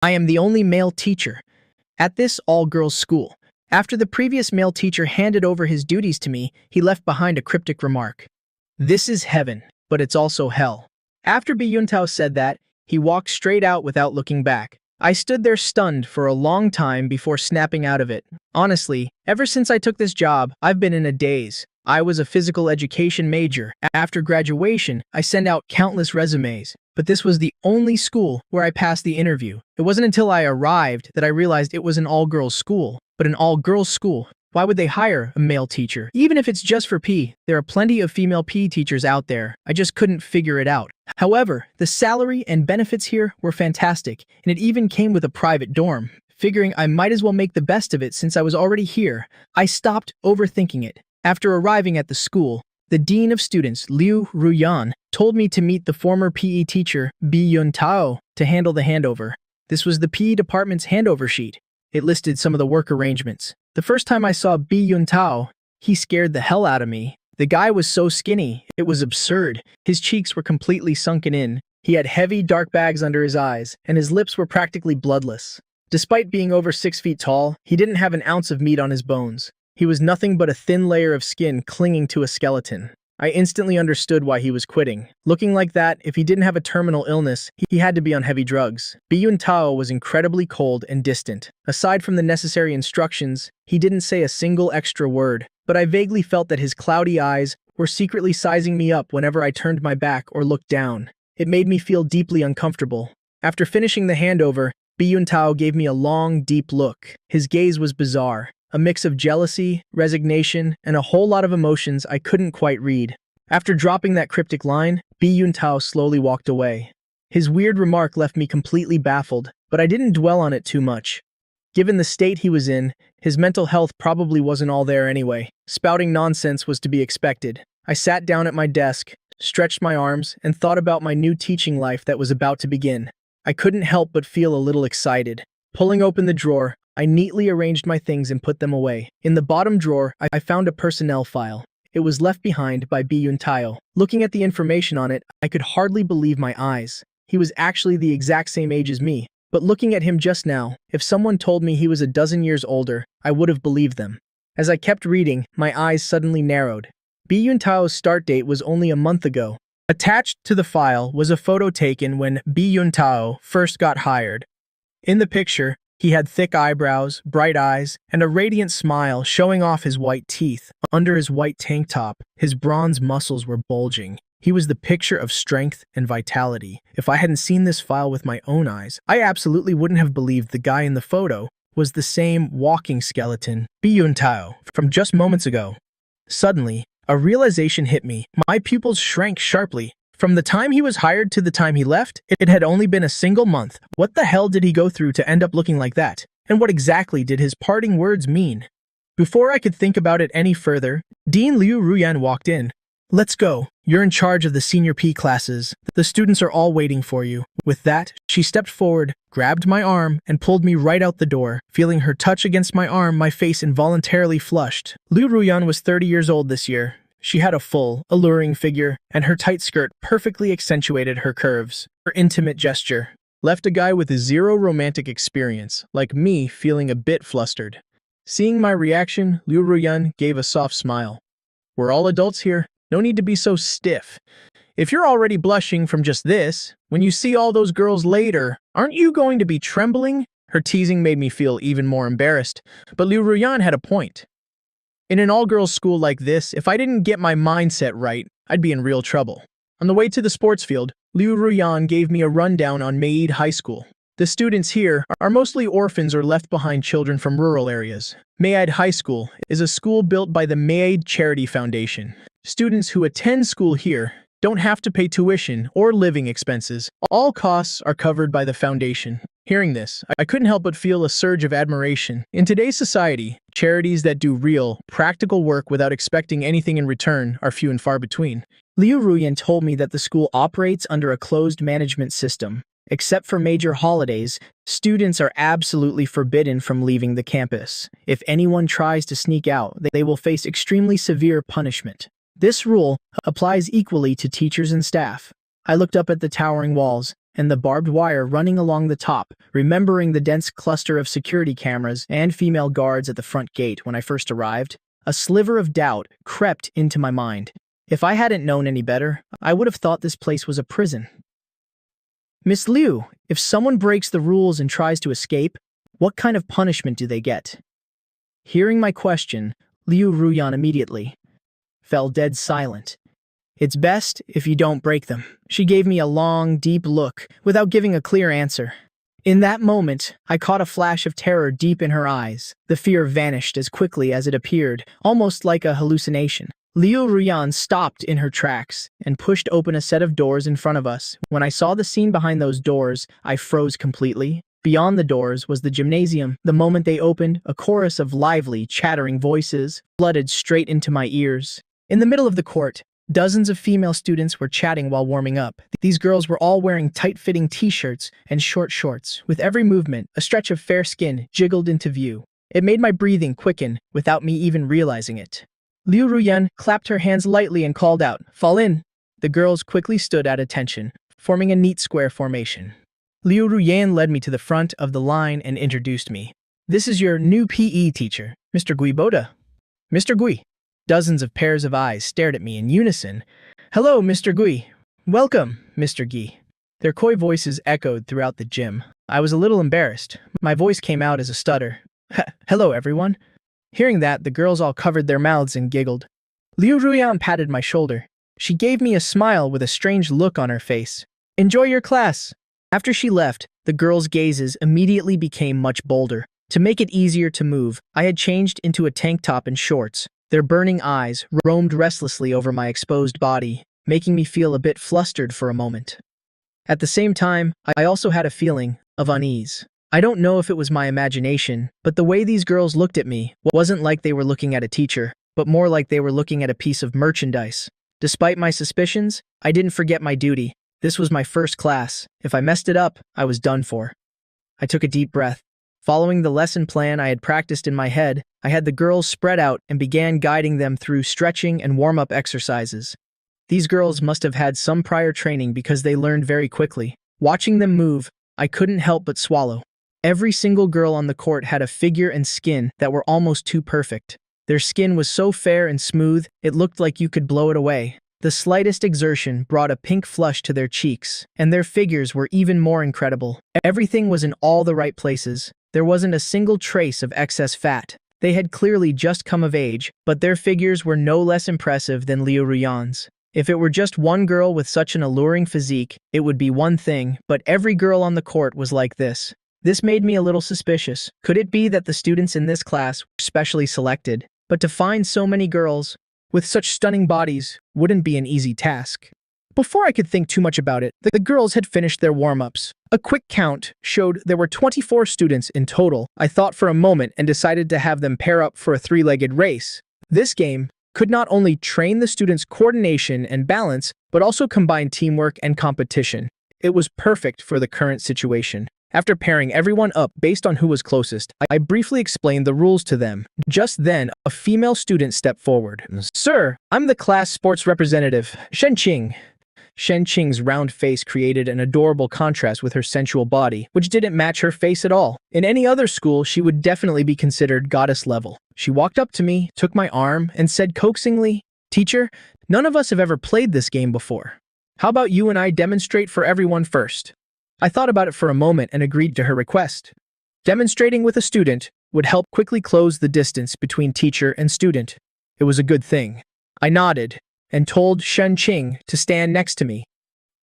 I am the only male teacher at this all-girls school. After the previous male teacher handed over his duties to me, he left behind a cryptic remark. This is heaven, but it's also hell. After Bi Yuntao said that, he walked straight out without looking back. I stood there stunned for a long time before snapping out of it. Honestly, ever since I took this job, I've been in a daze. I was a physical education major. After graduation, I sent out countless resumes, but this was the only school where I passed the interview. It wasn't until I arrived that I realized it was an all-girls school. But an all-girls school, why would they hire a male teacher? Even if it's just for PE, there are plenty of female PE teachers out there. I just couldn't figure it out. However, the salary and benefits here were fantastic, and it even came with a private dorm. Figuring I might as well make the best of it since I was already here, I stopped overthinking it. After arriving at the school, the dean of students, Liu Ruyan, told me to meet the former PE teacher, Bi Yuntao, to handle the handover. This was the PE department's handover sheet. It listed some of the work arrangements. The first time I saw Bi Yuntao, he scared the hell out of me. The guy was so skinny, it was absurd. His cheeks were completely sunken in. He had heavy, dark bags under his eyes, and his lips were practically bloodless. Despite being over 6 feet tall, he didn't have an ounce of meat on his bones. He was nothing but a thin layer of skin clinging to a skeleton. I instantly understood why he was quitting. Looking like that, if he didn't have a terminal illness, he had to be on heavy drugs. Bi Yuntao was incredibly cold and distant. Aside from the necessary instructions, he didn't say a single extra word, but I vaguely felt that his cloudy eyes were secretly sizing me up whenever I turned my back or looked down. It made me feel deeply uncomfortable. After finishing the handover, Bi Yuntao gave me a long, deep look. His gaze was bizarre. A mix of jealousy, resignation, and a whole lot of emotions I couldn't quite read. After dropping that cryptic line, Bi Yuntao slowly walked away. His weird remark left me completely baffled, but I didn't dwell on it too much. Given the state he was in, his mental health probably wasn't all there anyway. Spouting nonsense was to be expected. I sat down at my desk, stretched my arms, and thought about my new teaching life that was about to begin. I couldn't help but feel a little excited. Pulling open the drawer, I neatly arranged my things and put them away. In the bottom drawer, I found a personnel file. It was left behind by Bi Yuntao. Looking at the information on it, I could hardly believe my eyes. He was actually the exact same age as me. But looking at him just now, if someone told me he was a dozen years older, I would have believed them. As I kept reading, my eyes suddenly narrowed. Bi Yuntao's start date was only a month ago. Attached to the file was a photo taken when Bi Yuntao first got hired. In the picture, he had thick eyebrows, bright eyes, and a radiant smile showing off his white teeth. Under his white tank top, his bronze muscles were bulging. He was the picture of strength and vitality. If I hadn't seen this file with my own eyes, I absolutely wouldn't have believed the guy in the photo was the same walking skeleton, Bi Yuntao, from just moments ago. Suddenly, a realization hit me. My pupils shrank sharply. From the time he was hired to the time he left, it had only been a single month. What the hell did he go through to end up looking like that? And what exactly did his parting words mean? Before I could think about it any further, Dean Liu Ruyan walked in. "Let's go. You're in charge of the senior P classes. The students are all waiting for you." With that, she stepped forward, grabbed my arm, and pulled me right out the door. Feeling her touch against my arm, my face involuntarily flushed. Liu Ruyan was 30 years old this year. She had a full, alluring figure, and her tight skirt perfectly accentuated her curves. Her intimate gesture left a guy with zero romantic experience, like me, feeling a bit flustered. Seeing my reaction, Liu Ruyan gave a soft smile. "We're all adults here. No need to be so stiff. If you're already blushing from just this, when you see all those girls later, aren't you going to be trembling?" Her teasing made me feel even more embarrassed, but Liu Ruyan had a point. In an all-girls school like this, if I didn't get my mindset right, I'd be in real trouble. On the way to the sports field, Liu Ruyan gave me a rundown on Maid High School. The students here are mostly orphans or left-behind children from rural areas. Maid High School is a school built by the Maid Charity Foundation. Students who attend school here don't have to pay tuition or living expenses. All costs are covered by the foundation. Hearing this, I couldn't help but feel a surge of admiration. In today's society, charities that do real, practical work without expecting anything in return are few and far between. Liu Ruyan told me that the school operates under a closed management system. Except for major holidays, students are absolutely forbidden from leaving the campus. If anyone tries to sneak out, they will face extremely severe punishment. This rule applies equally to teachers and staff. I looked up at the towering walls. and the barbed wire running along the top, remembering the dense cluster of security cameras and female guards at the front gate when I first arrived. A sliver of doubt crept into my mind. If I hadn't known any better, I would have thought this place was a prison. Miss Liu, if someone breaks the rules and tries to escape, what kind of punishment do they get? Hearing my question, Liu Ruyan immediately fell dead silent. It's best if you don't break them. She gave me a long, deep look without giving a clear answer. In that moment, I caught a flash of terror deep in her eyes. The fear vanished as quickly as it appeared, almost like a hallucination. Liu Ruyan stopped in her tracks and pushed open a set of doors in front of us. When I saw the scene behind those doors, I froze completely. Beyond the doors was the gymnasium. The moment they opened, a chorus of lively, chattering voices flooded straight into my ears. In the middle of the court, dozens of female students were chatting while warming up. These girls were all wearing tight-fitting t-shirts and short shorts. With every movement, a stretch of fair skin jiggled into view. It made my breathing quicken without me even realizing it. Liu Ruyan clapped her hands lightly and called out, "Fall in." The girls quickly stood at attention, forming a neat square formation. Liu Ruyan led me to the front of the line and introduced me. "This is your new PE teacher, Mr. Gui Boda." "Mr. Gui." Dozens of pairs of eyes stared at me in unison. "Hello, Mr. Gui." "Welcome, Mr. Gui." Their coy voices echoed throughout the gym. I was a little embarrassed. My voice came out as a stutter. "Hello, everyone." Hearing that, the girls all covered their mouths and giggled. Liu Ruyan patted my shoulder. She gave me a smile with a strange look on her face. "Enjoy your class." After she left, the girls' gazes immediately became much bolder. To make it easier to move, I had changed into a tank top and shorts. Their burning eyes roamed restlessly over my exposed body, making me feel a bit flustered for a moment. At the same time, I also had a feeling of unease. I don't know if it was my imagination, but the way these girls looked at me wasn't like they were looking at a teacher, but more like they were looking at a piece of merchandise. Despite my suspicions, I didn't forget my duty. This was my first class. If I messed it up, I was done for. I took a deep breath. Following the lesson plan I had practiced in my head, I had the girls spread out and began guiding them through stretching and warm-up exercises. These girls must have had some prior training because they learned very quickly. Watching them move, I couldn't help but swallow. Every single girl on the court had a figure and skin that were almost too perfect. Their skin was so fair and smooth, it looked like you could blow it away. The slightest exertion brought a pink flush to their cheeks, and their figures were even more incredible. Everything was in all the right places. There wasn't a single trace of excess fat. They had clearly just come of age, but their figures were no less impressive than Liu Ruyan's. If it were just one girl with such an alluring physique, it would be one thing, but every girl on the court was like this. This made me a little suspicious. Could it be that the students in this class were specially selected? But to find so many girls with such stunning bodies wouldn't be an easy task. Before I could think too much about it, the girls had finished their warm-ups. A quick count showed there were 24 students in total. I thought for a moment and decided to have them pair up for a three-legged race. This game could not only train the students' coordination and balance, but also combine teamwork and competition. It was perfect for the current situation. After pairing everyone up based on who was closest, I briefly explained the rules to them. Just then, a female student stepped forward. "Sir, I'm the class sports representative, Shen Qing." Shen Qing's round face created an adorable contrast with her sensual body, which didn't match her face at all. In any other school, she would definitely be considered goddess level. She walked up to me, took my arm, and said coaxingly, "Teacher, none of us have ever played this game before. How about you and I demonstrate for everyone first?" I thought about it for a moment and agreed to her request. Demonstrating with a student would help quickly close the distance between teacher and student. It was a good thing. I nodded and told Shen Qing to stand next to me.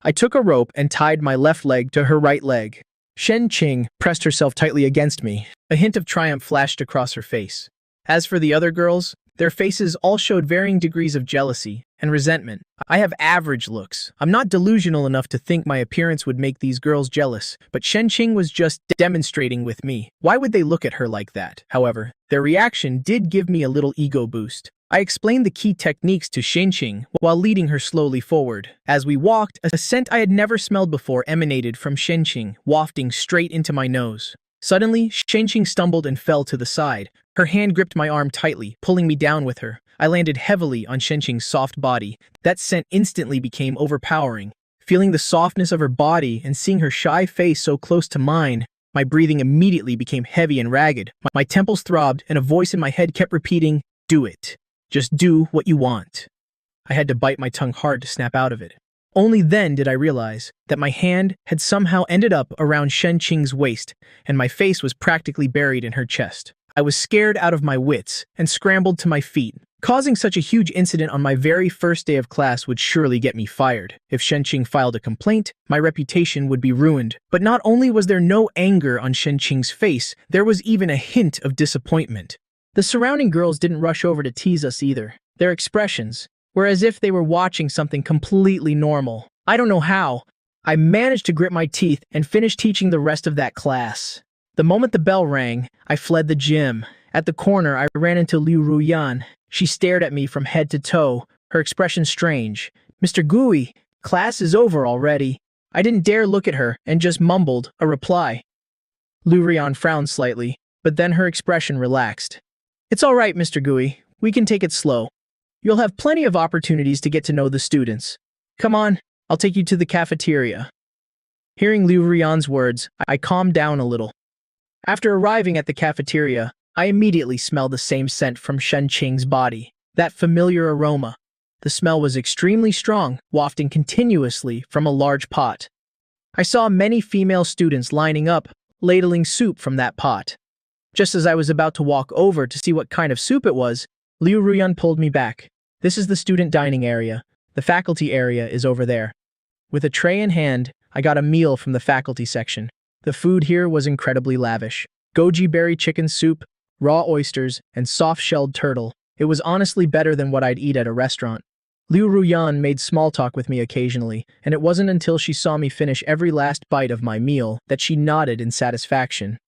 I took a rope and tied my left leg to her right leg. Shen Qing pressed herself tightly against me. A hint of triumph flashed across her face. As for the other girls, their faces all showed varying degrees of jealousy and resentment. I have average looks. I'm not delusional enough to think my appearance would make these girls jealous, but Shen Qing was just demonstrating with me. Why would they look at her like that? However, their reaction did give me a little ego boost. I explained the key techniques to Shen Qing while leading her slowly forward. As we walked, a scent I had never smelled before emanated from Shen Qing, wafting straight into my nose. Suddenly, Shen Qing stumbled and fell to the side. Her hand gripped my arm tightly, pulling me down with her. I landed heavily on Shen Qing's soft body. That scent instantly became overpowering, Feeling the softness of her body and seeing her shy face so close to mine, my breathing immediately became heavy and ragged. My temples throbbed, and a voice in my head kept repeating, "Do it. Just do what you want." I had to bite my tongue hard to snap out of it. Only then did I realize that my hand had somehow ended up around Shen Qing's waist, and my face was practically buried in her chest. I was scared out of my wits and scrambled to my feet. Causing such a huge incident on my very first day of class would surely get me fired. If Shen Qing filed a complaint, my reputation would be ruined. But not only was there no anger on Shen Qing's face, there was even a hint of disappointment. The surrounding girls didn't rush over to tease us either. Their expressions were as if they were watching something completely normal. I don't know how. I managed to grit my teeth and finish teaching the rest of that class. The moment the bell rang, I fled the gym. At the corner, I ran into Liu Ruyan. She stared at me from head to toe, her expression strange. "Mr. Gui, class is over already." I didn't dare look at her and just mumbled a reply. Liu Ruyan frowned slightly, but then her expression relaxed. "It's all right, Mr. Gui. We can take it slow. You'll have plenty of opportunities to get to know the students. Come on, I'll take you to the cafeteria." Hearing Liu Ruyan's words, I calmed down a little. After arriving at the cafeteria, I immediately smelled the same scent from Shen Qing's body, that familiar aroma. The smell was extremely strong, wafting continuously from a large pot. I saw many female students lining up, ladling soup from that pot. Just as I was about to walk over to see what kind of soup it was, Liu Ruyan pulled me back. "This is the student dining area. The faculty area is over there." With a tray in hand, I got a meal from the faculty section. The food here was incredibly lavish. Goji berry chicken soup, raw oysters, and soft-shelled turtle. It was honestly better than what I'd eat at a restaurant. Liu Ruyan made small talk with me occasionally, and it wasn't until she saw me finish every last bite of my meal that she nodded in satisfaction.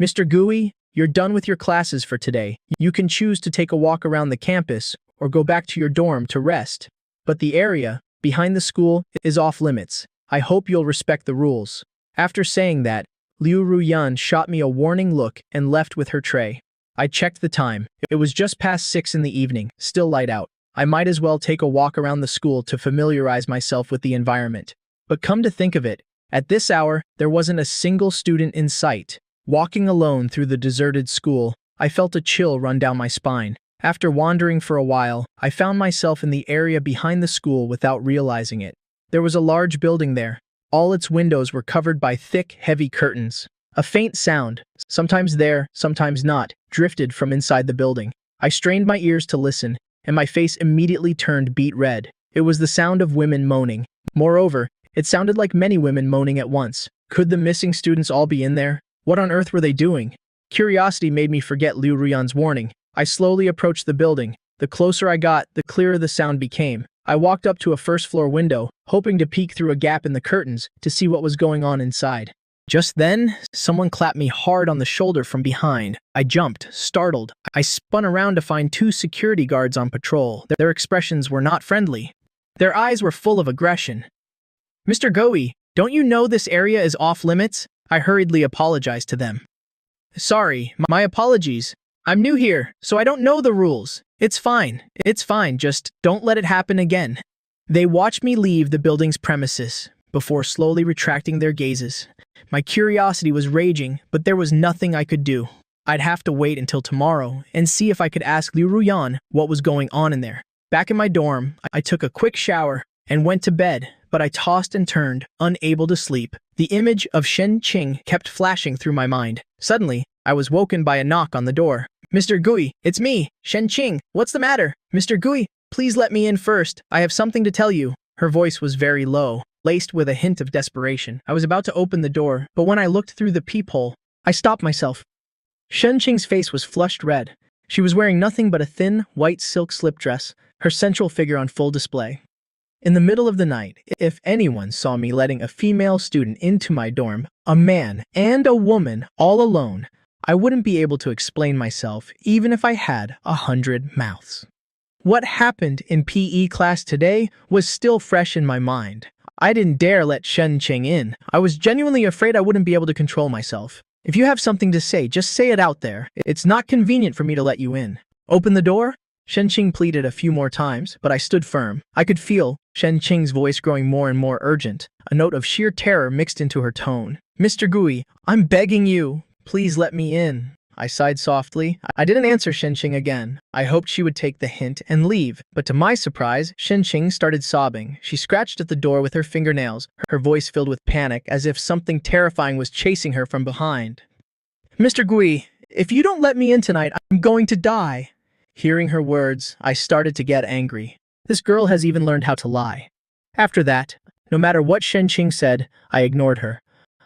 "Mr. Gui, you're done with your classes for today. You can choose to take a walk around the campus or go back to your dorm to rest. But the area behind the school is off limits. I hope you'll respect the rules." After saying that, Liu Ruyan shot me a warning look and left with her tray. I checked the time. It was just past 6 in the evening, still light out. I might as well take a walk around the school to familiarize myself with the environment. But come to think of it, at this hour, there wasn't a single student in sight. Walking alone through the deserted school, I felt a chill run down my spine. After wandering for a while, I found myself in the area behind the school without realizing it. There was a large building there. All its windows were covered by thick, heavy curtains. A faint sound, sometimes there, sometimes not, drifted from inside the building. I strained my ears to listen, and my face immediately turned beet red. It was the sound of women moaning. Moreover, it sounded like many women moaning at once. Could the missing students all be in there? What on earth were they doing? Curiosity made me forget Liu Ruyan's warning. I slowly approached the building. The closer I got, the clearer the sound became. I walked up to a first-floor window, hoping to peek through a gap in the curtains to see what was going on inside. Just then, someone clapped me hard on the shoulder from behind. I jumped, startled. I spun around to find 2 security guards on patrol. Their expressions were not friendly. Their eyes were full of aggression. "Mr. Gui, don't you know this area is off-limits?" I hurriedly apologized to them. "Sorry, my apologies. I'm new here, so I don't know the rules. It's fine, just don't let it happen again." They watched me leave the building's premises before slowly retracting their gazes. My curiosity was raging, but there was nothing I could do. I'd have to wait until tomorrow and see if I could ask Liu Ruyan what was going on in there. Back in my dorm, I took a quick shower and went to bed, but I tossed and turned, unable to sleep. The image of Shen Qing kept flashing through my mind. Suddenly, I was woken by a knock on the door. "Mr. Gui, it's me, Shen Qing. What's the matter? Mr. Gui, please let me in first. I have something to tell you." Her voice was very low, laced with a hint of desperation. I was about to open the door, but when I looked through the peephole, I stopped myself. Shen Qing's face was flushed red. She was wearing nothing but a thin, white silk slip dress, her sensual figure on full display. In the middle of the night, if anyone saw me letting a female student into my dorm, a man and a woman all alone, I wouldn't be able to explain myself even if I had 100 mouths. What happened in PE class today was still fresh in my mind. I didn't dare let Shen Qing in. I was genuinely afraid I wouldn't be able to control myself. "If you have something to say, just say it out there. It's not convenient for me to let you in." "Open the door?" Shen Qing pleaded a few more times, but I stood firm. I could feel Shen Qing's voice growing more and more urgent, a note of sheer terror mixed into her tone. Mr. Gui, I'm begging you. Please let me in. I sighed softly. I didn't answer Shen Qing again. I hoped she would take the hint and leave, but to my surprise, Shen Qing started sobbing. She scratched at the door with her fingernails, her voice filled with panic, as if something terrifying was chasing her from behind. Mr. Gui, if you don't let me in tonight, I'm going to die. Hearing her words, I started to get angry. This girl has even learned how to lie. After that, no matter what Shen Qing said, I ignored her.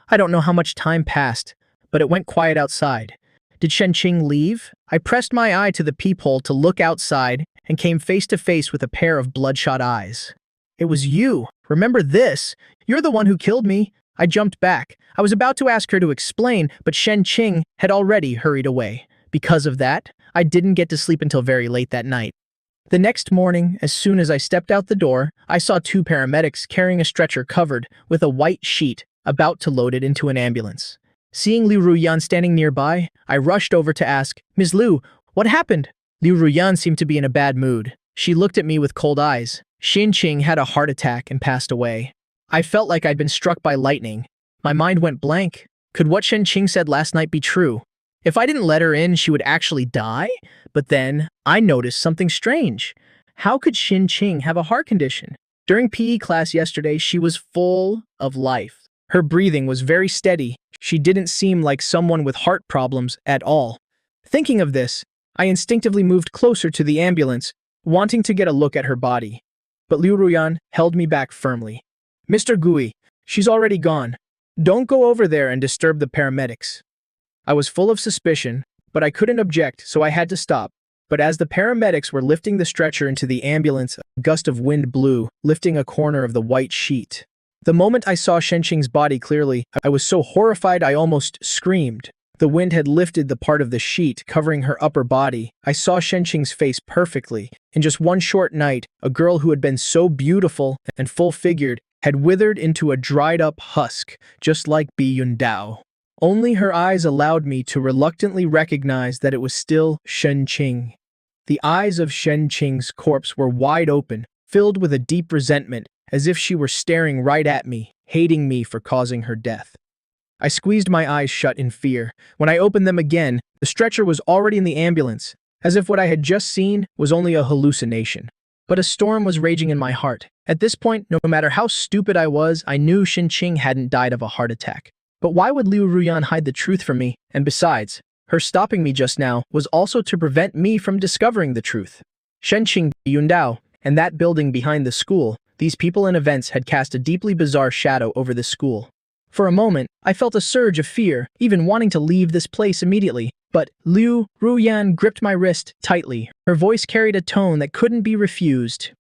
I don't know how much time passed, but it went quiet outside. Did Shen Qing leave? I pressed my eye to the peephole to look outside and came face to face with a pair of bloodshot eyes. It was you. Remember this? You're the one who killed me. I jumped back. I was about to ask her to explain, but Shen Qing had already hurried away. Because of that, I didn't get to sleep until very late that night. The next morning, as soon as I stepped out the door, I saw two paramedics carrying a stretcher covered with a white sheet, about to load it into an ambulance. Seeing Liu Ruyan standing nearby, I rushed over to ask, Ms. Liu, what happened? Liu Ruyan seemed to be in a bad mood. She looked at me with cold eyes. Shen Qing had a heart attack and passed away. I felt like I'd been struck by lightning. My mind went blank. Could what Shen Qing said last night be true? If I didn't let her in, she would actually die? But then, I noticed something strange. How could Shen Qing have a heart condition? During PE class yesterday, she was full of life. Her breathing was very steady. She didn't seem like someone with heart problems at all. Thinking of this, I instinctively moved closer to the ambulance, wanting to get a look at her body. But Liu Ruyan held me back firmly. Mr. Gui, she's already gone. Don't go over there and disturb the paramedics. I was full of suspicion, but I couldn't object, so I had to stop. But as the paramedics were lifting the stretcher into the ambulance, a gust of wind blew, lifting a corner of the white sheet. The moment I saw Shen Qing's body clearly, I was so horrified I almost screamed. The wind had lifted the part of the sheet covering her upper body. I saw Shen Qing's face perfectly. In just one short night, a girl who had been so beautiful and full-figured had withered into a dried-up husk, just like Bi Yundao. Only her eyes allowed me to reluctantly recognize that it was still Shen Qing. The eyes of Shen Qing's corpse were wide open, filled with a deep resentment, as if she were staring right at me, hating me for causing her death. I squeezed my eyes shut in fear. When I opened them again, the stretcher was already in the ambulance, as if what I had just seen was only a hallucination. But a storm was raging in my heart. At this point, no matter how stupid I was, I knew Shen Qing hadn't died of a heart attack. But why would Liu Ruyan hide the truth from me? And besides, her stopping me just now was also to prevent me from discovering the truth. Shen Qing, Yundao, and that building behind the school, these people and events had cast a deeply bizarre shadow over the school. For a moment, I felt a surge of fear, even wanting to leave this place immediately. But Liu Ruyan gripped my wrist tightly. Her voice carried a tone that couldn't be refused.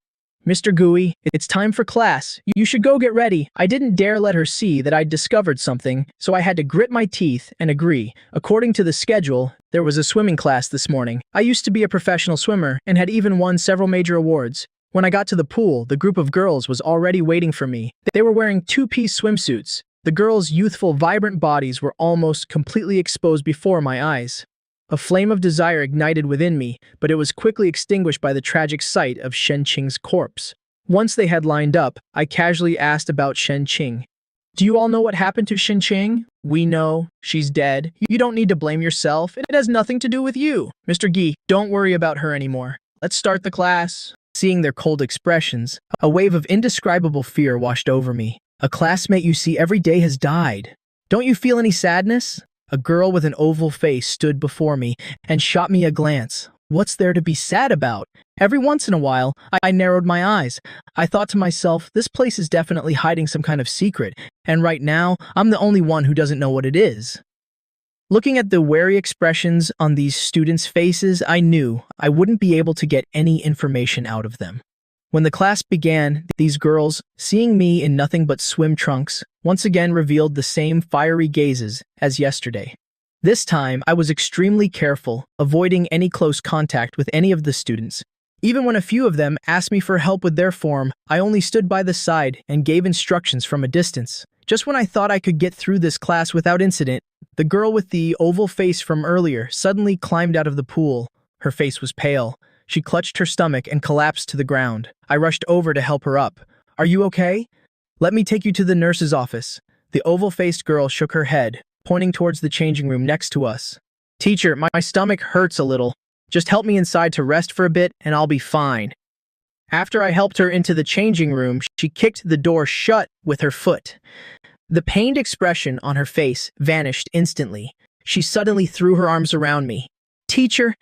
Mr. Gui, it's time for class. You should go get ready. I didn't dare let her see that I'd discovered something, so I had to grit my teeth and agree. According to the schedule, there was a swimming class this morning. I used to be a professional swimmer and had even won several major awards. When I got to the pool, the group of girls was already waiting for me. They were wearing two-piece swimsuits. The girls' youthful, vibrant bodies were almost completely exposed before my eyes. A flame of desire ignited within me, but it was quickly extinguished by the tragic sight of Shen Qing's corpse. Once they had lined up, I casually asked about Shen Qing. Do you all know what happened to Shen Qing? We know. She's dead. You don't need to blame yourself. It has nothing to do with you. Mr. Gui, don't worry about her anymore. Let's start the class. Seeing their cold expressions, a wave of indescribable fear washed over me. A classmate you see every day has died. Don't you feel any sadness? A girl with an oval face stood before me and shot me a glance. What's there to be sad about? Every once in a while, I narrowed my eyes. I thought to myself, this place is definitely hiding some kind of secret, and right now, I'm the only one who doesn't know what it is. Looking at the wary expressions on these students' faces, I knew I wouldn't be able to get any information out of them. When the class began, these girls, seeing me in nothing but swim trunks, once again revealed the same fiery gazes as yesterday. This time, I was extremely careful, avoiding any close contact with any of the students. Even when a few of them asked me for help with their form, I only stood by the side and gave instructions from a distance. Just when I thought I could get through this class without incident, the girl with the oval face from earlier suddenly climbed out of the pool. Her face was pale. She clutched her stomach and collapsed to the ground. I rushed over to help her up. Are you okay? Let me take you to the nurse's office. The oval-faced girl shook her head, pointing towards the changing room next to us. Teacher, my stomach hurts a little. Just help me inside to rest for a bit and I'll be fine. After I helped her into the changing room, she kicked the door shut with her foot. The pained expression on her face vanished instantly. She suddenly threw her arms around me. Teacher,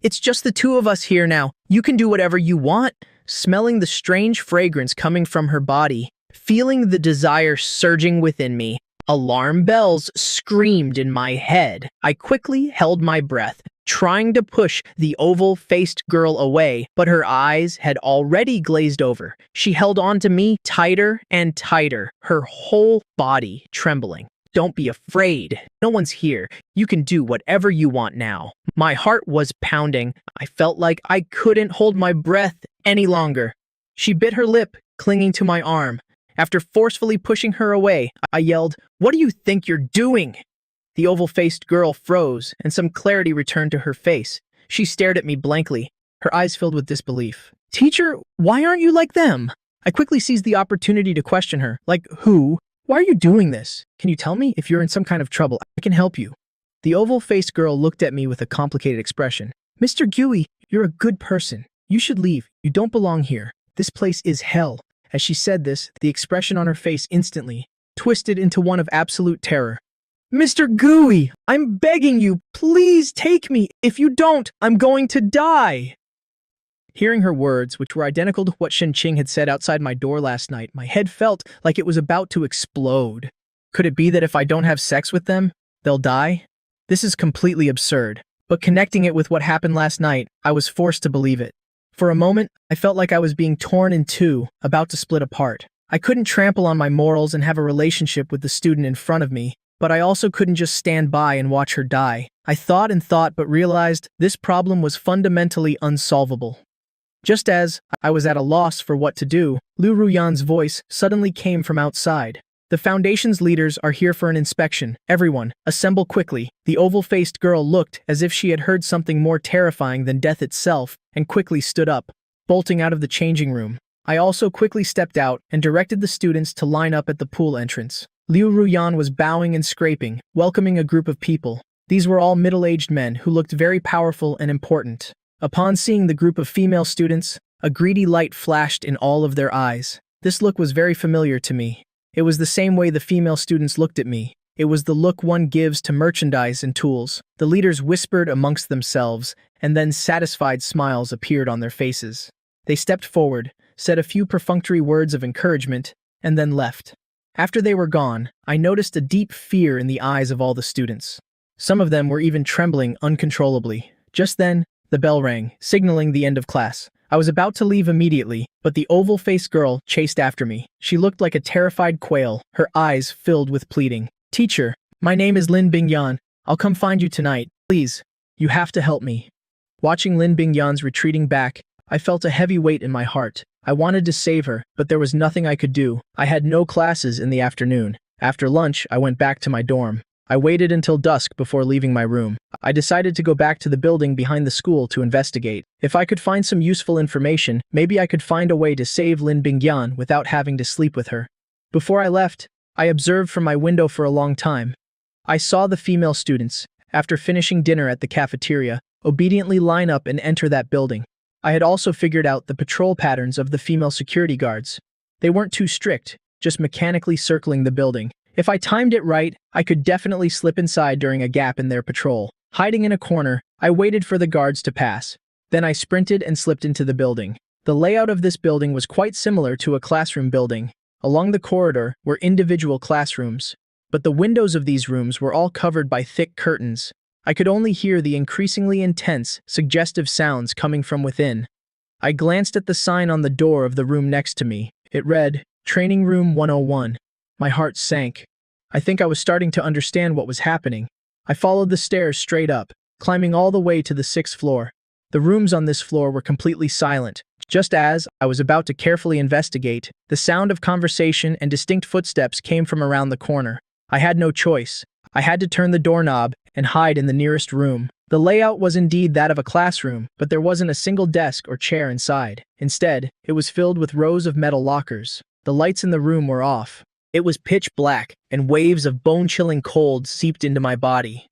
it's just the two of us here now. You can do whatever you want. Smelling the strange fragrance coming from her body, feeling the desire surging within me, alarm bells screamed in my head. I quickly held my breath, trying to push the oval-faced girl away, but her eyes had already glazed over. She held on to me tighter and tighter, her whole body trembling. Don't be afraid. No one's here. You can do whatever you want now. My heart was pounding. I felt like I couldn't hold my breath any longer. She bit her lip, clinging to my arm. After forcefully pushing her away, I yelled, "What do you think you're doing?" The oval-faced girl froze, and some clarity returned to her face. She stared at me blankly, her eyes filled with disbelief. Teacher, why aren't you like them? I quickly seized the opportunity to question her. Like who? Why are you doing this? Can you tell me if you're in some kind of trouble? I can help you. The oval-faced girl looked at me with a complicated expression. Mr. Gui, you're a good person. You should leave. You don't belong here. This place is hell. As she said this, the expression on her face instantly twisted into one of absolute terror. Mr. Gui, I'm begging you, please take me. If you don't, I'm going to die. Hearing her words, which were identical to what Shen Qing had said outside my door last night, my head felt like it was about to explode. Could it be that if I don't have sex with them, they'll die? This is completely absurd, but connecting it with what happened last night, I was forced to believe it. For a moment, I felt like I was being torn in two, about to split apart. I couldn't trample on my morals and have a relationship with the student in front of me, but I also couldn't just stand by and watch her die. I thought and thought but realized this problem was fundamentally unsolvable. Just as I was at a loss for what to do, Lu Ruyan's voice suddenly came from outside. The Foundation's leaders are here for an inspection. Everyone, assemble quickly. The oval-faced girl looked as if she had heard something more terrifying than death itself and quickly stood up, bolting out of the changing room. I also quickly stepped out and directed the students to line up at the pool entrance. Liu Ruyan was bowing and scraping, welcoming a group of people. These were all middle-aged men who looked very powerful and important. Upon seeing the group of female students, a greedy light flashed in all of their eyes. This look was very familiar to me. It was the same way the female students looked at me. It was the look one gives to merchandise and tools. The leaders whispered amongst themselves, and then satisfied smiles appeared on their faces. They stepped forward, said a few perfunctory words of encouragement, and then left. After they were gone, I noticed a deep fear in the eyes of all the students. Some of them were even trembling uncontrollably. Just then, the bell rang, signaling the end of class. I was about to leave immediately, but the oval-faced girl chased after me. She looked like a terrified quail, her eyes filled with pleading. Teacher, my name is Lin Bingyan. I'll come find you tonight. Please, you have to help me. Watching Lin Bingyan's retreating back, I felt a heavy weight in my heart. I wanted to save her, but there was nothing I could do. I had no classes in the afternoon. After lunch, I went back to my dorm. I waited until dusk before leaving my room. I decided to go back to the building behind the school to investigate. If I could find some useful information, maybe I could find a way to save Lin Bingyan without having to sleep with her. Before I left, I observed from my window for a long time. I saw the female students, after finishing dinner at the cafeteria, obediently line up and enter that building. I had also figured out the patrol patterns of the female security guards. They weren't too strict, just mechanically circling the building. If I timed it right, I could definitely slip inside during a gap in their patrol. Hiding in a corner, I waited for the guards to pass. Then I sprinted and slipped into the building. The layout of this building was quite similar to a classroom building. Along the corridor were individual classrooms, but the windows of these rooms were all covered by thick curtains. I could only hear the increasingly intense, suggestive sounds coming from within. I glanced at the sign on the door of the room next to me. It read, Training Room 101. My heart sank. I think I was starting to understand what was happening. I followed the stairs straight up, climbing all the way to the 6th floor. The rooms on this floor were completely silent. Just as I was about to carefully investigate, the sound of conversation and distinct footsteps came from around the corner. I had no choice. I had to turn the doorknob and hide in the nearest room. The layout was indeed that of a classroom, but there wasn't a single desk or chair inside. Instead, it was filled with rows of metal lockers. The lights in the room were off. It was pitch black, and waves of bone-chilling cold seeped into my body.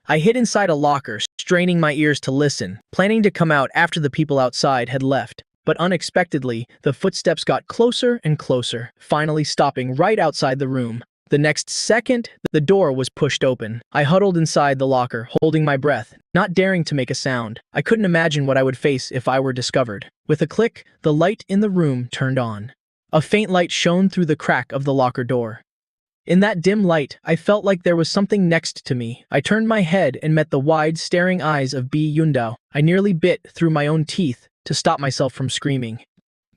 I hid inside a locker, straining my ears to listen, planning to come out after the people outside had left. But unexpectedly, the footsteps got closer and closer, finally stopping right outside the room. The next second, the door was pushed open. I huddled inside the locker, holding my breath, not daring to make a sound. I couldn't imagine what I would face if I were discovered. With a click, the light in the room turned on. A faint light shone through the crack of the locker door. In that dim light, I felt like there was something next to me. I turned my head and met the wide, staring eyes of Bi Yundao. I nearly bit through my own teeth to stop myself from screaming.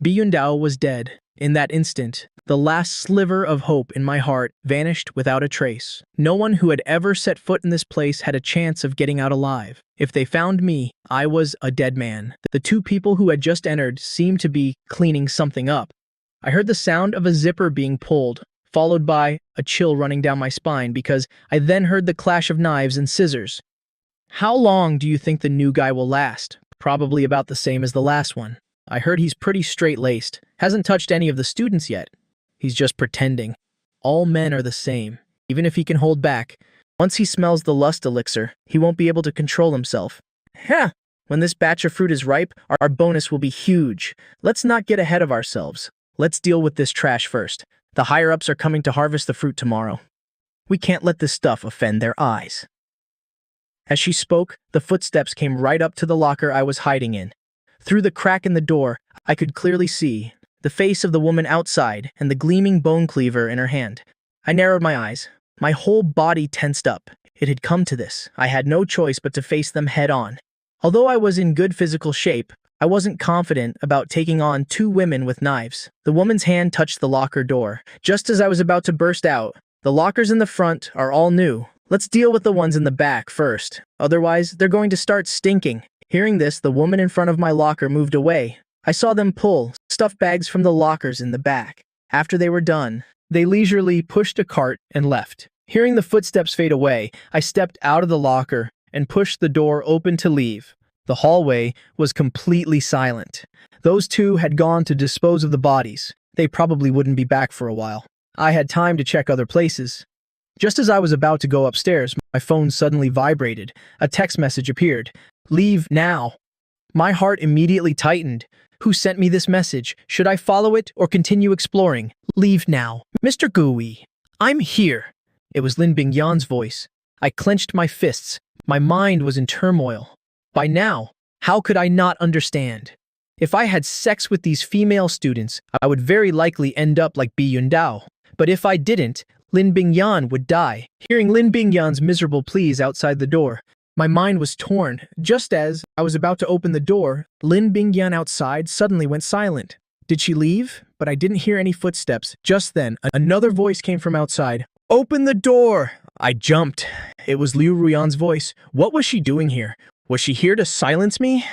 Bi Yundao was dead. In that instant, the last sliver of hope in my heart vanished without a trace. No one who had ever set foot in this place had a chance of getting out alive. If they found me, I was a dead man. The two people who had just entered seemed to be cleaning something up. I heard the sound of a zipper being pulled, followed by a chill running down my spine because I then heard the clash of knives and scissors. How long do you think the new guy will last? Probably about the same as the last one. I heard he's pretty straight-laced, hasn't touched any of the students yet. He's just pretending. All men are the same, even if he can hold back. Once he smells the lust elixir, he won't be able to control himself. Heh! When this batch of fruit is ripe, our bonus will be huge. Let's not get ahead of ourselves. Let's deal with this trash first. The higher-ups are coming to harvest the fruit tomorrow. We can't let this stuff offend their eyes. As she spoke, the footsteps came right up to the locker I was hiding in. Through the crack in the door, I could clearly see the face of the woman outside and the gleaming bone cleaver in her hand. I narrowed my eyes. My whole body tensed up. It had come to this. I had no choice but to face them head-on. Although I was in good physical shape, I wasn't confident about taking on two women with knives. The woman's hand touched the locker door. Just as I was about to burst out, the lockers in the front are all new. Let's deal with the ones in the back first. Otherwise, they're going to start stinking. Hearing this, the woman in front of my locker moved away. I saw them pull stuff bags from the lockers in the back. After they were done, they leisurely pushed a cart and left. Hearing the footsteps fade away, I stepped out of the locker and pushed the door open to leave. The hallway was completely silent. Those two had gone to dispose of the bodies. They probably wouldn't be back for a while. I had time to check other places. Just as I was about to go upstairs, my phone suddenly vibrated. A text message appeared. Leave now. My heart immediately tightened. Who sent me this message? Should I follow it or continue exploring? Leave now. Mr. Gui, I'm here. It was Lin Bingyan's voice. I clenched my fists. My mind was in turmoil. By now, how could I not understand? If I had sex with these female students, I would very likely end up like Bi Yundao. But if I didn't, Lin Bingyan would die. Hearing Lin Bingyan's miserable pleas outside the door, my mind was torn. Just as I was about to open the door, Lin Bingyan outside suddenly went silent. Did she leave? But I didn't hear any footsteps. Just then, another voice came from outside. Open the door! I jumped. It was Liu Ruyan's voice. What was she doing here? Was she here to silence me?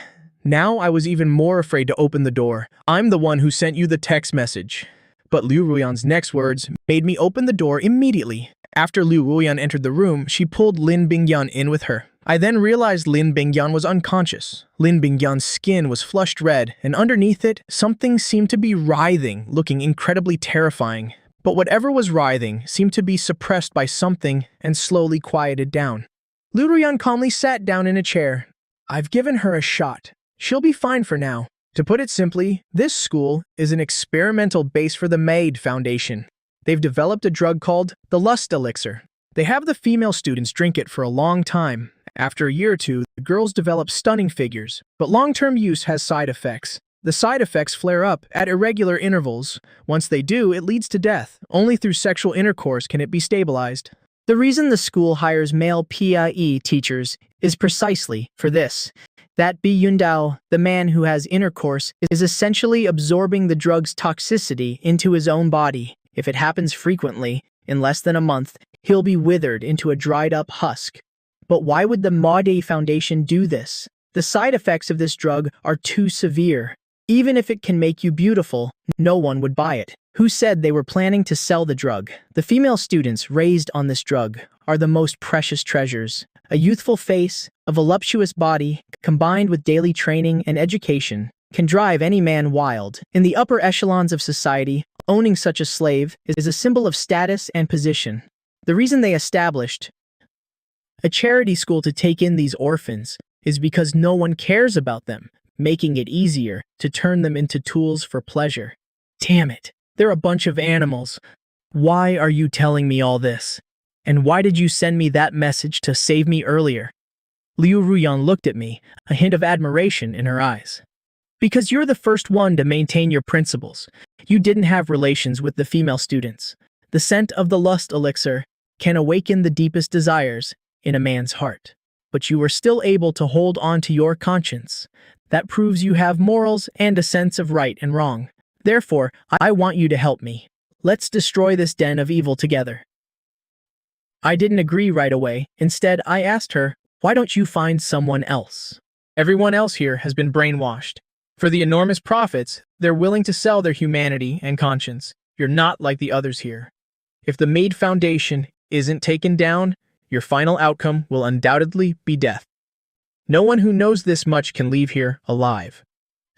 Now I was even more afraid to open the door. I'm the one who sent you the text message. But Liu Ruyan's next words made me open the door immediately. After Liu Ruyan entered the room, she pulled Lin Bingyan in with her. I then realized Lin Bingyan was unconscious. Lin Bingyan's skin was flushed red, and underneath it, something seemed to be writhing, looking incredibly terrifying. But whatever was writhing seemed to be suppressed by something and slowly quieted down. Liu Ruyan calmly sat down in a chair. I've given her a shot. She'll be fine for now. To put it simply, this school is an experimental base for the MAID Foundation. They've developed a drug called the lust elixir. They have the female students drink it for a long time. After a year or two, the girls develop stunning figures, but long-term use has side effects. The side effects flare up at irregular intervals. Once they do, it leads to death. Only through sexual intercourse can it be stabilized. The reason the school hires male PIE teachers is precisely for this. That Bi Yundao, the man who has intercourse, is essentially absorbing the drug's toxicity into his own body. If it happens frequently, in less than a month, he'll be withered into a dried-up husk. But why would the MAID Foundation do this? The side effects of this drug are too severe. Even if it can make you beautiful, no one would buy it. Who said they were planning to sell the drug? The female students raised on this drug are the most precious treasures. A youthful face, a voluptuous body, combined with daily training and education, can drive any man wild. In the upper echelons of society, Owning such a slave is a symbol of status and position. The reason they established a charity school to take in these orphans is because no one cares about them, making it easier to turn them into tools for pleasure. Damn it, they're a bunch of animals. Why are you telling me all this? And why did you send me that message to save me earlier? Liu Ruyan looked at me, a hint of admiration in her eyes. Because you're the first one to maintain your principles. You didn't have relations with the female students. The scent of the lust elixir can awaken the deepest desires in a man's heart. But you were still able to hold on to your conscience. That proves you have morals and a sense of right and wrong. Therefore, I want you to help me. Let's destroy this den of evil together. I didn't agree right away. Instead, I asked her, why don't you find someone else? Everyone else here has been brainwashed. For the enormous profits, they're willing to sell their humanity and conscience. You're not like the others here. If the Maid Foundation isn't taken down, your final outcome will undoubtedly be death. No one who knows this much can leave here alive.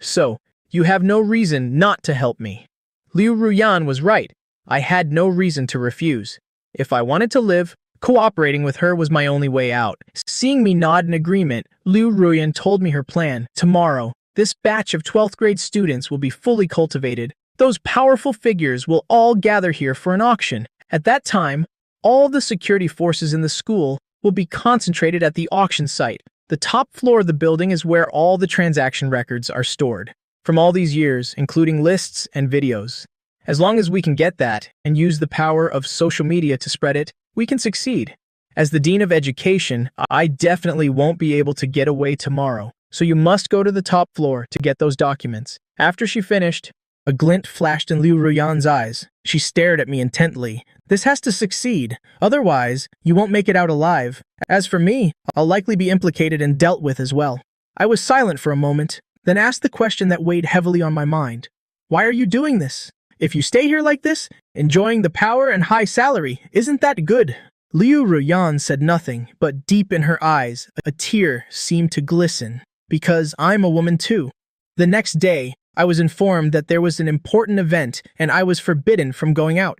So, you have no reason not to help me. Liu Ruyan was right. I had no reason to refuse. If I wanted to live, cooperating with her was my only way out. Seeing me nod in agreement, Liu Ruyan told me her plan. Tomorrow, this batch of 12th grade students will be fully cultivated. Those powerful figures will all gather here for an auction. At that time, all the security forces in the school will be concentrated at the auction site. The top floor of the building is where all the transaction records are stored. From all these years, including lists and videos. As long as we can get that and use the power of social media to spread it, we can succeed. As the Dean of Education, I definitely won't be able to get away tomorrow. So you must go to the top floor to get those documents. After she finished, a glint flashed in Liu Ruyan's eyes. She stared at me intently. This has to succeed. Otherwise, you won't make it out alive. As for me, I'll likely be implicated and dealt with as well. I was silent for a moment, then asked the question that weighed heavily on my mind. Why are you doing this? If you stay here like this, enjoying the power and high salary, isn't that good? Liu Ruyan said nothing, but deep in her eyes, a tear seemed to glisten. Because I'm a woman too. The next day, I was informed that there was an important event and I was forbidden from going out.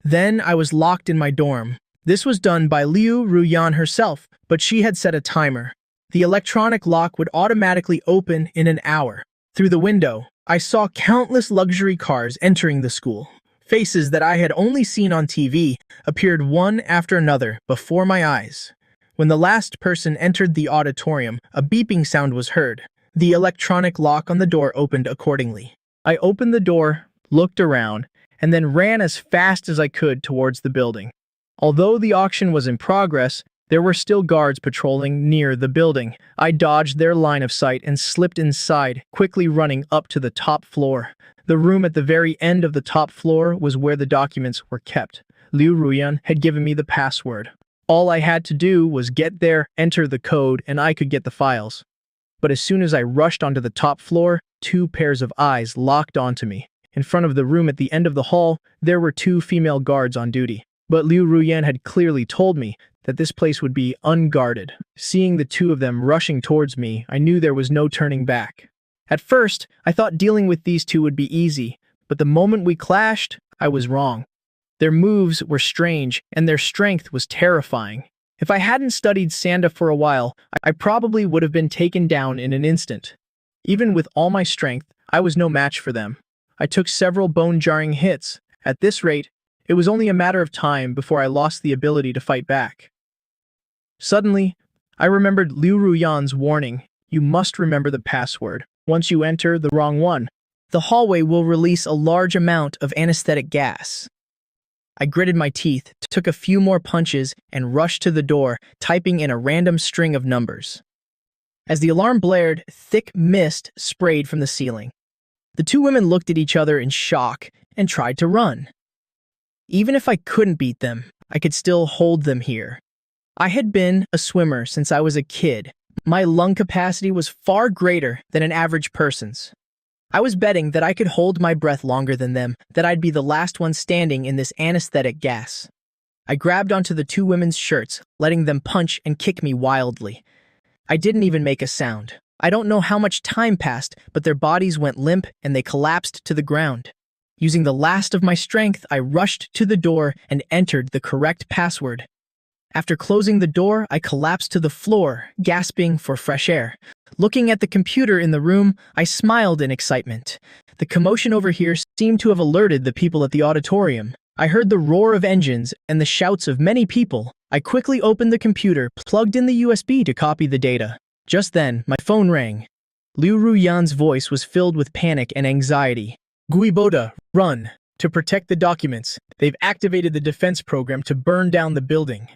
Then I was locked in my dorm. This was done by Liu Ruyan herself, but she had set a timer. The electronic lock would automatically open in an hour. Through the window, I saw countless luxury cars entering the school. Faces that I had only seen on TV appeared one after another before my eyes. When the last person entered the auditorium, a beeping sound was heard. The electronic lock on the door opened accordingly. I opened the door, looked around, and then ran as fast as I could towards the building. Although the auction was in progress, there were still guards patrolling near the building. I dodged their line of sight and slipped inside, quickly running up to the top floor. The room at the very end of the top floor was where the documents were kept. Liu Ruyan had given me the password. All I had to do was get there, enter the code, and I could get the files. But as soon as I rushed onto the top floor, two pairs of eyes locked onto me. In front of the room at the end of the hall, there were two female guards on duty. But Liu Ruyan had clearly told me that this place would be unguarded. Seeing the two of them rushing towards me, I knew there was no turning back. At first, I thought dealing with these two would be easy, but the moment we clashed, I was wrong. Their moves were strange, and their strength was terrifying. If I hadn't studied Sanda for a while, I probably would have been taken down in an instant. Even with all my strength, I was no match for them. I took several bone-jarring hits. At this rate, it was only a matter of time before I lost the ability to fight back. Suddenly, I remembered Liu Ruyan's warning. You must remember the password. Once you enter the wrong one, the hallway will release a large amount of anesthetic gas. I gritted my teeth, took a few more punches, and rushed to the door, typing in a random string of numbers. As the alarm blared, thick mist sprayed from the ceiling. The two women looked at each other in shock and tried to run. Even if I couldn't beat them, I could still hold them here. I had been a swimmer since I was a kid. My lung capacity was far greater than an average person's. I was betting that I could hold my breath longer than them, that I'd be the last one standing in this anesthetic gas. I grabbed onto the two women's shirts, letting them punch and kick me wildly. I didn't even make a sound. I don't know how much time passed, but their bodies went limp and they collapsed to the ground. Using the last of my strength, I rushed to the door and entered the correct password. After closing the door, I collapsed to the floor, gasping for fresh air. Looking at the computer in the room, I smiled in excitement. The commotion over here seemed to have alerted the people at the auditorium. I heard the roar of engines and the shouts of many people. I quickly opened the computer, plugged in the USB to copy the data. Just then, my phone rang. Liu Ruyan's voice was filled with panic and anxiety. Guiboda, run! To protect the documents, they've activated the defense program to burn down the building.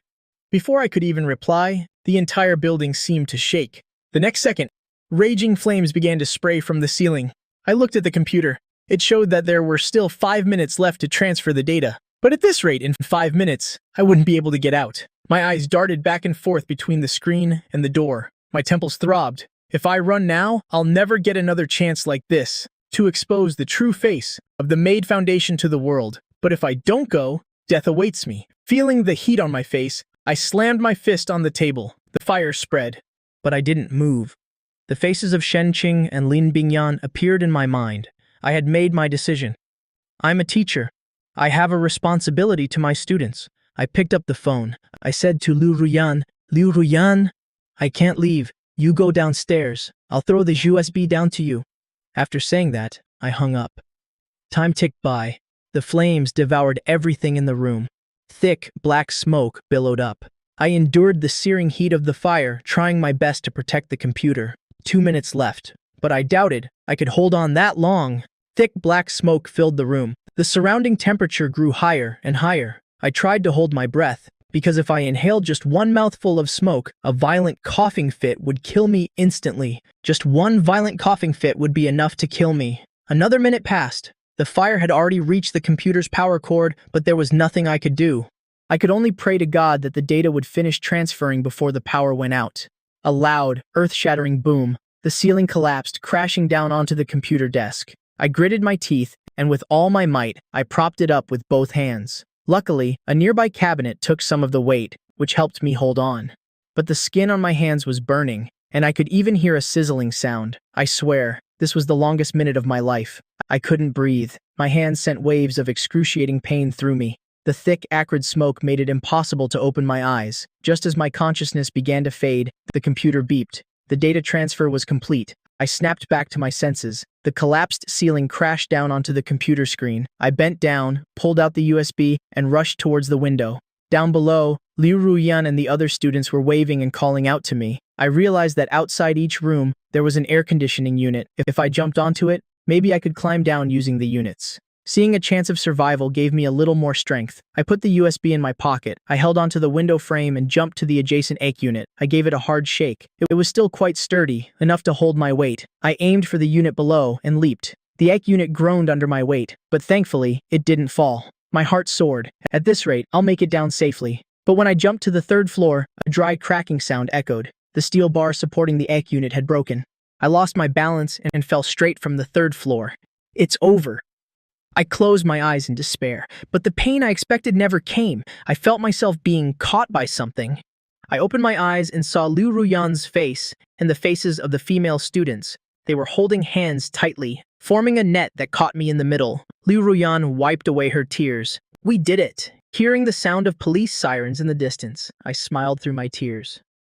Before I could even reply, the entire building seemed to shake. The next second, raging flames began to spray from the ceiling. I looked at the computer. It showed that there were still 5 minutes left to transfer the data. But at this rate, in 5 minutes, I wouldn't be able to get out. My eyes darted back and forth between the screen and the door. My temples throbbed. If I run now, I'll never get another chance like this to expose the true face of the Made Foundation to the world. But if I don't go, death awaits me. Feeling the heat on my face, I slammed my fist on the table. The fire spread, but I didn't move. The faces of Shen Qing and Lin Bingyan appeared in my mind. I had made my decision. I'm a teacher. I have a responsibility to my students. I picked up the phone. I said to Liu Ruyan, I can't leave. You go downstairs. I'll throw the USB down to you. After saying that, I hung up. Time ticked by. The flames devoured everything in the room. Thick, black smoke billowed up. I endured the searing heat of the fire, trying my best to protect the computer. 2 minutes left, but I doubted I could hold on that long. Thick black smoke filled the room. The surrounding temperature grew higher and higher. I tried to hold my breath, because if I inhaled just one mouthful of smoke, a violent coughing fit would kill me instantly. Just one violent coughing fit would be enough to kill me. Another minute passed. The fire had already reached the computer's power cord, but there was nothing I could do. I could only pray to God that the data would finish transferring before the power went out. A loud, earth-shattering boom. The ceiling collapsed, crashing down onto the computer desk. I gritted my teeth, and with all my might, I propped it up with both hands. Luckily, a nearby cabinet took some of the weight, which helped me hold on. But the skin on my hands was burning, and I could even hear a sizzling sound. I swear, this was the longest minute of my life. I couldn't breathe. My hands sent waves of excruciating pain through me. The thick, acrid smoke made it impossible to open my eyes. Just as my consciousness began to fade, the computer beeped. The data transfer was complete. I snapped back to my senses. The collapsed ceiling crashed down onto the computer screen. I bent down, pulled out the USB, and rushed towards the window. Down below, Liu Ruyan and the other students were waving and calling out to me. I realized that outside each room, there was an air conditioning unit. If I jumped onto it, maybe I could climb down using the units. Seeing a chance of survival gave me a little more strength. I put the USB in my pocket. I held onto the window frame and jumped to the adjacent egg unit. I gave it a hard shake. It was still quite sturdy, enough to hold my weight. I aimed for the unit below and leaped. The egg unit groaned under my weight, but thankfully, it didn't fall. My heart soared. At this rate, I'll make it down safely. But when I jumped to the third floor, a dry cracking sound echoed. The steel bar supporting the egg unit had broken. I lost my balance and fell straight from the third floor. It's over. I closed my eyes in despair, but the pain I expected never came. I felt myself being caught by something. I opened my eyes and saw Liu Ruyan's face and the faces of the female students. They were holding hands tightly, forming a net that caught me in the middle. Liu Ruyan wiped away her tears. We did it. Hearing the sound of police sirens in the distance, I smiled through my tears.